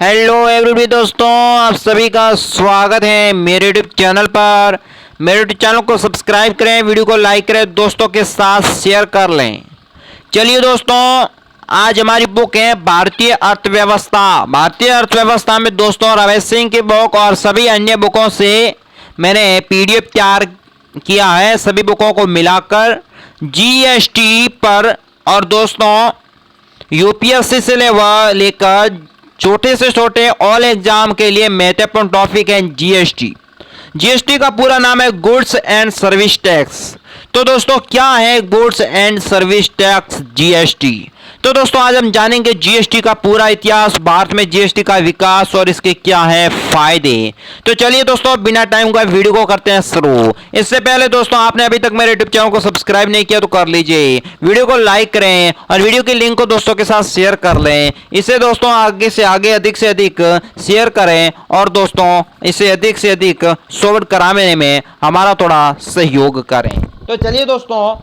Hello everybody दोस्तों, आप सभी का स्वागत है मेरे यूट्यूब चैनल पर। मेरे यूट्यूब चैनल को सब्सक्राइब करें, वीडियो को लाइक करें, दोस्तों के साथ शेयर कर लें। चलिए दोस्तों, आज हमारी बुक है भारतीय अर्थव्यवस्था। भारतीय अर्थव्यवस्था में दोस्तों रमेश सिंह की बुक और सभी अन्य बुकों से मैंने पीडीएफ तैयार किया है, सभी बुकों को मिलाकर जीएसटी पर। और दोस्तों यूपीएससी से लेकर छोटे से छोटे ऑल एग्जाम के लिए महत्वपूर्ण टॉपिक है जीएसटी। जीएसटी का पूरा नाम है गुड्स एंड सर्विस टैक्स। तो दोस्तों क्या है goods and service tax GST? तो दोस्तों आज हम जानेंगे जीएसटी का पूरा इतिहास, भारत में जीएसटी का विकास और इसके क्या है फायदे। तो चलिए दोस्तों बिना टाइम का वीडियो को करते हैं शुरू। इससे पहले दोस्तों आपने अभी तक मेरे यूट्यूब चैनल को सब्सक्राइब नहीं किया तो कर लीजिए, वीडियो को लाइक करें और वीडियो की लिंक को दोस्तों के साथ शेयर कर लें। इसे दोस्तों आगे से आगे अधिक से अधिक शेयर करें और दोस्तों इसे अधिक से अधिक फॉरवर्ड कराने में हमारा थोड़ा सहयोग करें। तो चलिए दोस्तों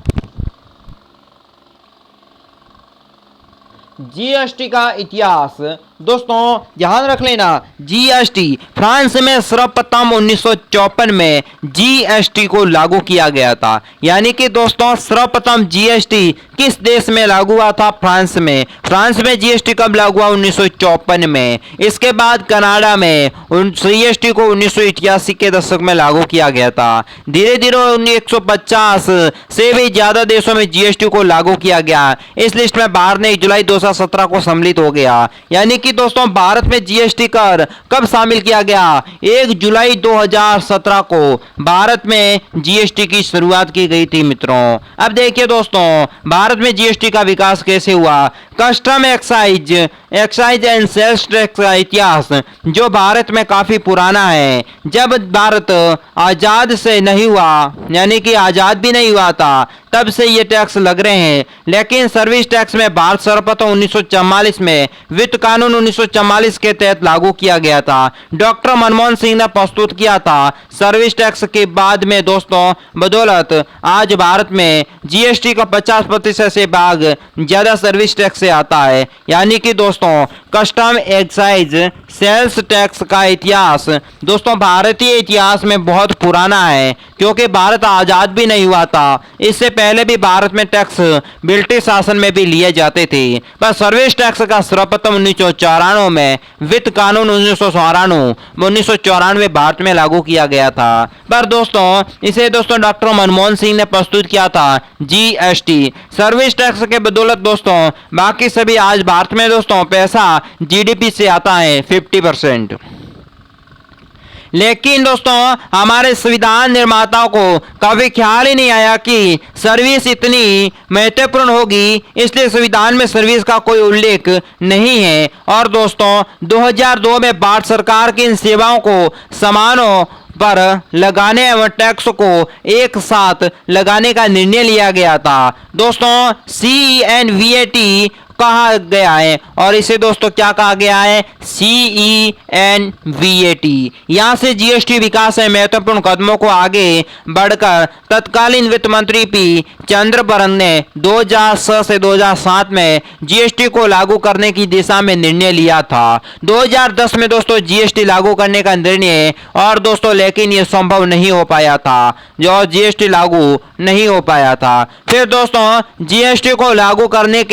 जीएसटी का इतिहास। दोस्तों ध्यान रख लेना, जीएसटी फ्रांस में सर्वप्रथम 1954 में जीएसटी को लागू किया गया था। यानी कि दोस्तों सर्वप्रथम जीएसटी किस देश में लागू हुआ था? फ्रांस में। फ्रांस में जीएसटी कब लागू हुआ? 1954 में। इसके बाद कनाडा में जीएसटी को 1981 के दशक में लागू किया गया था। धीरे धीरे 150 से भी ज्यादा देशों में जीएसटी को लागू किया गया। इस लिस्ट में भारत ने 1 जुलाई 2017 को सम्मिलित हो गया। यानी कि दोस्तों भारत में जीएसटी कर कब शामिल किया गया? 1 जुलाई 2017 को भारत में जीएसटी की शुरुआत की गई थी मित्रों। अब देखिए दोस्तों भारत में जीएसटी का विकास कैसे हुआ। Custom excise and sales tax का इतिहास जो भारत में काफी पुराना है। जब भारत आजाद से नहीं हुआ, यानी कि आजाद भी नहीं हुआ था, तब से ये टैक्स लग रहे हैं। लेकिन सर्विस टैक्स में भारत सर्वप्रथम 1944 में वित्त कानून 1944 के तहत लागू किया गया था। डॉक्टर मनमोहन सिंह ने प्रस्तुत किया था। सर्विस टैक्स के बाद में दोस्तों बदौलत आज भारत में जीएसटी का 50% से भाग ज्यादा सर्विस टैक्स से आता है। यानी कि दोस्तों कस्टम एक्साइज सेल्स टैक्स का इतिहास दोस्तों भारतीय इतिहास में बहुत पुराना है, क्योंकि भारत आजाद भी नहीं हुआ था। इससे पहले भी भारत में टैक्स ब्रिटिश शासन में भी लिए जाते थे। पर सर्विस टैक्स का सर्वप्रथम 1994 में वित्त कानून 1994 भारत में लागू किया गया था। पर दोस्तों इसे दोस्तों डॉक्टर मनमोहन सिंह ने प्रस्तुत किया था जीएसटी। सर्विस टैक्स के बदौलत दोस्तों बाकी सभी आज भारत में दोस्तों पैसा जीडीपी से आता है 50%। लेकिन दोस्तों हमारे संविधान निर्माताओं को कभी ख्याल ही नहीं आया कि सर्विस इतनी महत्वपूर्ण होगी, इसलिए संविधान में सर्विस का कोई उल्लेख नहीं है। और दोस्तों 2002 में भारत सरकार की इन सेवाओं को समानों पर लगाने एवं टैक्स को एक साथ लगाने का निर्णय लिया गया था। दोस्तों CENVAT कहा गया है और इसे दोस्तों क्या कहा गया है? CENVAT। यहां से जीएसटी विकास में महत्वपूर्ण कदमों को आगे बढ़कर तत्कालीन वित्त मंत्री पी चिदंबरम ने 2006 से 2007 में जीएसटी को लागू करने की दिशा में निर्णय लिया था। 2010 में दोस्तों जीएसटी लागू करने का निर्णय और दोस्तों लेकिन यह संभव नहीं हो पाया था, जो जीएसटी लागू नहीं हो पाया था। फिर दोस्तों जीएसटी को लागू करने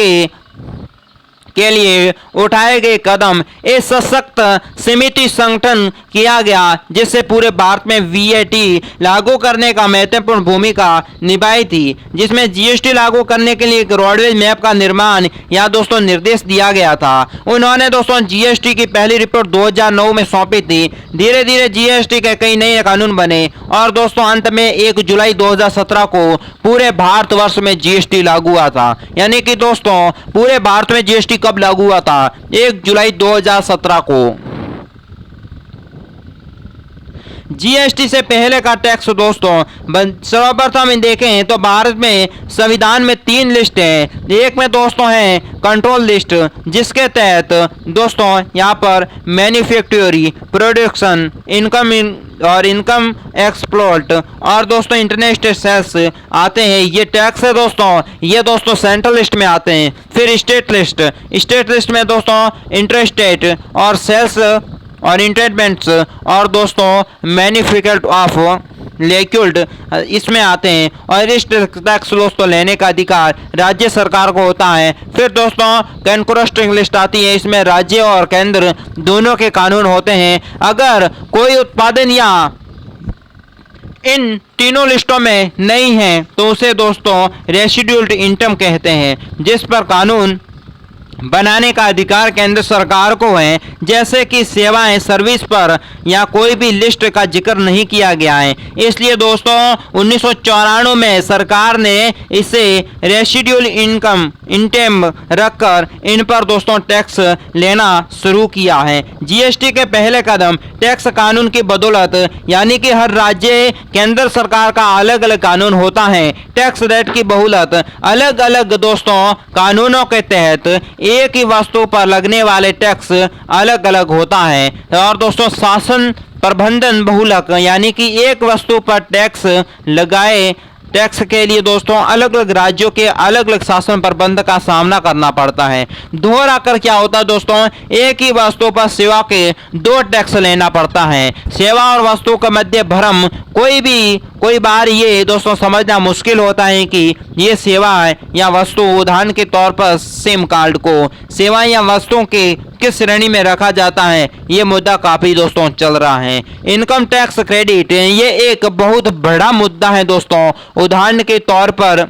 के लिए उठाए गए कदम एक सशक्त समिति संगठन किया गया, जिससे पूरे भारत में वीएटी लागू करने का महत्वपूर्ण भूमिका निभाई थी। जिसमें जीएसटी लागू करने के लिए एक रोडवेज मैप का निर्माण या दोस्तों निर्देश दिया गया था। उन्होंने दोस्तों जीएसटी की पहली रिपोर्ट 2009 में सौंपी थी। धीरे धीरे जीएसटी के कई नए कानून बने और दोस्तों अंत में 1 जुलाई 2017 को पूरे भारतवर्ष में जीएसटी लागू हुआ था। यानी कि दोस्तों पूरे भारत में जीएसटी कब लागू हुआ था? 1 जुलाई 2017 को। जीएसटी से पहले का टैक्स दोस्तों सर्वप्रथम देखें तो भारत में संविधान में 3 लिस्ट है। एक में दोस्तों है कंट्रोल लिस्ट, जिसके तहत दोस्तों यहाँ पर मैन्युफैक्चरिंग, प्रोडक्शन, इनकम एक्सप्लोर्ट और दोस्तों इंटरनेशनल सेल्स आते हैं। ये टैक्स है दोस्तों, ये दोस्तों सेंट्रल लिस्ट में आते हैं। फिर स्टेट लिस्ट में दोस्तों इंटरस्टेट और सेल्स और इंटरमेंट्स और दोस्तों मैन्युफैक्चर ऑफ लिक्विड इसमें आते हैं। और इस टैक्स दोस्तों लेने का अधिकार राज्य सरकार को होता है। फिर दोस्तों कंट्रोस्टिंग लिस्ट आती है, इसमें राज्य और केंद्र दोनों के कानून होते हैं। अगर कोई उत्पादन या इन तीनों लिस्टों में नहीं है तो उसे दोस्तों रेसिडुअल इनकम कहते हैं, जिस पर कानून बनाने का अधिकार केंद्र सरकार को है। जैसे कि सेवाएं, सर्विस पर या कोई भी लिस्ट का जिक्र नहीं किया गया है, इसलिए दोस्तों 1994 में सरकार ने इसे रेसिडुअल इनकम रखकर इन पर दोस्तों टैक्स लेना शुरू किया है। जीएसटी के पहले कदम टैक्स कानून की बदौलत, यानी कि हर राज्य केंद्र सरकार का अलग अलग कानून होता है। टैक्स रेट की बहुलत अलग अलग दोस्तों कानूनों के तहत एक ही वस्तु पर लगने वाले टैक्स अलग अलग होता है। और दोस्तों शासन प्रबंधन बहुलक, यानी कि एक वस्तु पर टैक्स लगाए टैक्स के लिए दोस्तों अलग अलग राज्यों के अलग अलग शासन प्रबंध का सामना करना पड़ता है। दोहरा कर क्या होता है दोस्तों, एक ही वस्तु पर सेवा के 2 टैक्स लेना पड़ता है। सेवा और वस्तु के मध्य भ्रम कोई बार ये दोस्तों समझना मुश्किल होता है कि ये सेवा या वस्तु, उदाहरण के तौर पर सिम कार्ड को सेवा या वस्तुओं के किस श्रेणी में रखा जाता है, ये मुद्दा काफी दोस्तों चल रहा है। इनकम टैक्स क्रेडिट ये एक बहुत बड़ा मुद्दा है दोस्तों। उदाहरण के तौर पर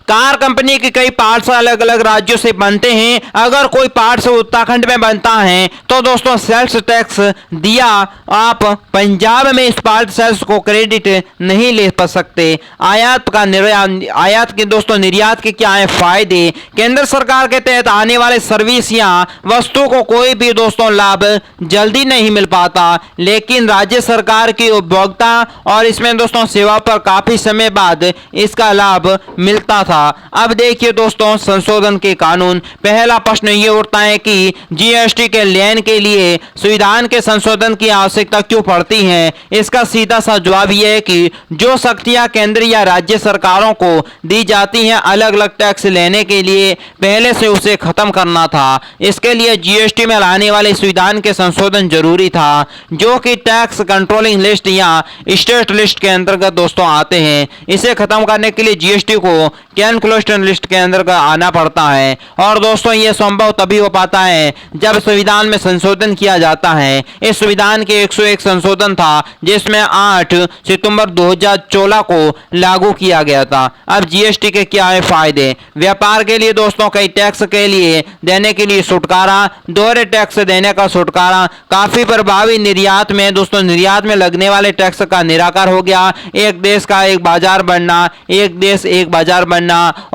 कार कंपनी के कई पार्ट्स अलग अलग राज्यों से बनते हैं। अगर कोई पार्ट्स उत्तराखंड में बनता है तो दोस्तों सेल्स टैक्स दिया आप पंजाब में इस पार्ट सेल्स को क्रेडिट नहीं ले सकते। आयात के दोस्तों निर्यात के क्या है फायदे, केंद्र सरकार के तहत आने वाले सर्विस या वस्तु को कोई भी दोस्तों लाभ जल्दी नहीं मिल पाता, लेकिन राज्य सरकार की उपभोक्ता और इसमें दोस्तों सेवा पर काफी समय बाद इसका लाभ मिलता था। अब देखिए दोस्तों संशोधन के कानून। पहला प्रश्न ये उठता है कि जीएसटी के लेन के लिए संविधान के संशोधन की आवश्यकता क्यों पड़ती है। इसका सीधा सा जवाब यह है कि जो शक्तियां केंद्र या राज्य सरकारों को दी जाती हैं अलग अलग टैक्स लेने के लिए, पहले से उसे खत्म करना था। इसके लिए जीएसटी में लाने वाले संविधान के संशोधन जरूरी था, जो कि टैक्स कंट्रोलिंग लिस्ट या स्टेट लिस्ट के अंतर्गत दोस्तों आते हैं। इसे खत्म करने के लिए जीएसटी को कैलकुलेशन लिस्ट के अंदर आना पड़ता है। और दोस्तों ये संभव तभी हो पाता है जब संविधान में संशोधन किया जाता है। इस संविधान के 101 संशोधन था, जिसमें 8 सितंबर 2014 को लागू किया गया था। अब जीएसटी के क्या है फायदे। व्यापार के लिए दोस्तों कई टैक्स के लिए देने के लिए छुटकारा, दोहरे टैक्स देने का छुटकारा, काफी प्रभावी निर्यात में दोस्तों निर्यात में लगने वाले टैक्स का निराकार हो गया। एक देश का एक बाजार बनना, एक देश एक बाजार बनना,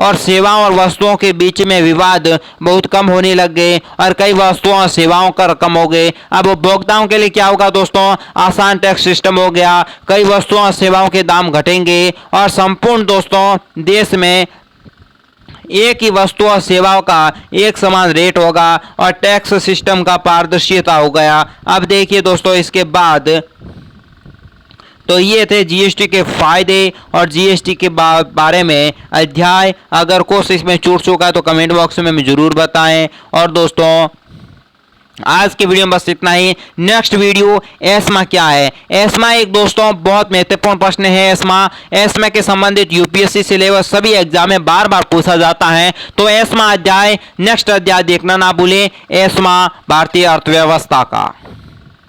और सेवाओं और वस्तुओं के बीच में विवाद बहुत कम होने लग गए और कई वस्तुओं और सेवाओं का रकम हो गए। अब उपभोक्ताओं के लिए क्या होगा दोस्तों, आसान टैक्स सिस्टम हो गया। कई वस्तुओं और सेवाओं के दाम घटेंगे और संपूर्ण दोस्तों देश में एक ही वस्तु और सेवाओं का एक समान रेट होगा और टैक्स सिस्टम का पारदर्शिता हो गया। अब देखिए दोस्तों इसके बाद तो ये थे जीएसटी के फायदे और जीएसटी के बारे में अध्याय। अगर कुछ इसमें छूट चुका है तो कमेंट बॉक्स में जरूर बताएं। और दोस्तों आज के वीडियो में बस इतना ही। नेक्स्ट वीडियो एस्मा क्या है। एस्मा एक दोस्तों बहुत महत्वपूर्ण प्रश्न है। एस्मा के संबंधित यूपीएससी सिलेबस सभी एग्जाम में बार बार पूछा जाता है, तो एस्मा अध्याय नेक्स्ट अध्याय देखना ना भूलें। एस्मा भारतीय अर्थव्यवस्था का।